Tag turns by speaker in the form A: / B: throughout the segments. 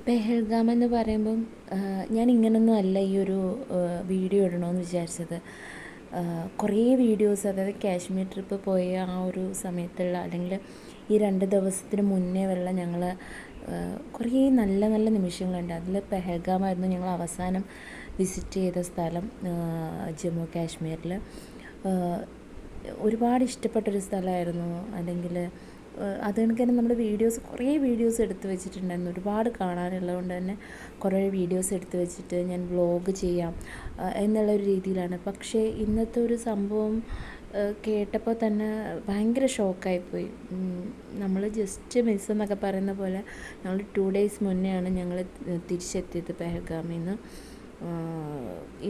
A: പെഹൽഗാം എന്ന് പറയുമ്പം ഞാൻ ഇങ്ങനൊന്നും അല്ല ഈ ഒരു വീഡിയോ ഇടണമെന്ന് വിചാരിച്ചത്. കുറേ വീഡിയോസ്, അതായത് കാശ്മീർ ട്രിപ്പ് പോയ ആ ഒരു സമയത്തുള്ള, അല്ലെങ്കിൽ ഈ 2 ദിവസത്തിന് മുന്നേ ഉള്ള ഞങ്ങൾ കുറേ നല്ല നല്ല നിമിഷങ്ങളുണ്ട്. അതിൽ പെഹൽഗാമായിരുന്നു ഞങ്ങൾ അവസാനം വിസിറ്റ് ചെയ്ത സ്ഥലം. ജമ്മു കാശ്മീരിൽ ഒരുപാട് ഇഷ്ടപ്പെട്ടൊരു സ്ഥലമായിരുന്നു. അല്ലെങ്കിൽ അത് കണക്ക് തന്നെ നമ്മൾ കുറേ വീഡിയോസ് എടുത്ത് വെച്ചിട്ടുണ്ടായിരുന്നു. ഒരുപാട് കാണാനുള്ളത് തന്നെ കുറേ വീഡിയോസ് എടുത്ത് വെച്ചിട്ട് ഞാൻ വ്ളോഗ് ചെയ്യാം എന്നുള്ളൊരു രീതിയിലാണ്. പക്ഷേ ഇന്നത്തെ ഒരു സംഭവം കേട്ടപ്പോൾ തന്നെ ഭയങ്കര ഷോക്കായിപ്പോയി. നമ്മൾ ജസ്റ്റ് മിസ് എന്നൊക്കെ പറയുന്ന പോലെ ഞങ്ങൾ 2 ഡേയ്സ് മുന്നെയാണ് ഞങ്ങൾ തിരിച്ചെത്തിയത് പെഹൽഗാമിൽ നിന്ന്.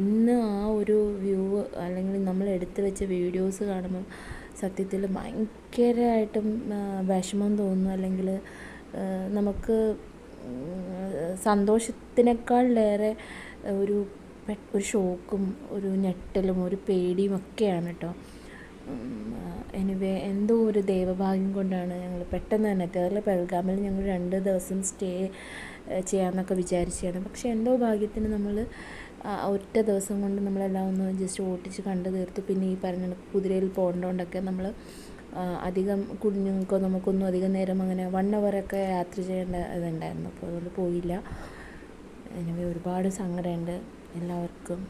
A: ഇന്ന് ആ ഒരു വ്യൂ അല്ലെങ്കിൽ നമ്മൾ എടുത്തു വെച്ച വീഡിയോസ് കാണുമ്പം സത്യത്തിൽ ഭയങ്കരമായിട്ടും വിഷമം തോന്നുന്നു. അല്ലെങ്കിൽ നമുക്ക് സന്തോഷത്തിനേക്കാളിലേറെ ഒരു ഷോക്കും ഒരു ഞെട്ടലും ഒരു പേടിയും ഒക്കെയാണ് കേട്ടോ. എനിവേ, എന്തോ ഒരു ദൈവഭാഗ്യം കൊണ്ടാണ് ഞങ്ങൾ പെട്ടെന്ന് തന്നെ എത്തിയത്. പെഹൽഗാമിൽ ഞങ്ങൾ 2 ദിവസം സ്റ്റേ ചെയ്യാമെന്നൊക്കെ വിചാരിച്ചതാണ്. പക്ഷേ എന്തോ ഭാഗ്യത്തിന് നമ്മൾ ഒറ്റ ദിവസം കൊണ്ട് നമ്മളെല്ലാം ഒന്ന് ജസ്റ്റ് ഓട്ടിച്ച് കണ്ടു തീർത്തു. പിന്നെ ഈ പറഞ്ഞ കുതിരയിൽ പോകേണ്ടതുകൊണ്ടൊക്കെ നമ്മൾ അധികം കുഞ്ഞുങ്ങൾക്കോ നമുക്കൊന്നും അധികം നേരം അങ്ങനെ 1 hour യാത്ര ചെയ്യേണ്ട ഇതുണ്ടായിരുന്നു. അപ്പോൾ അതുകൊണ്ട് പോയില്ല. എനിവേ, ഒരുപാട് സങ്കടമുണ്ട് എല്ലാവർക്കും.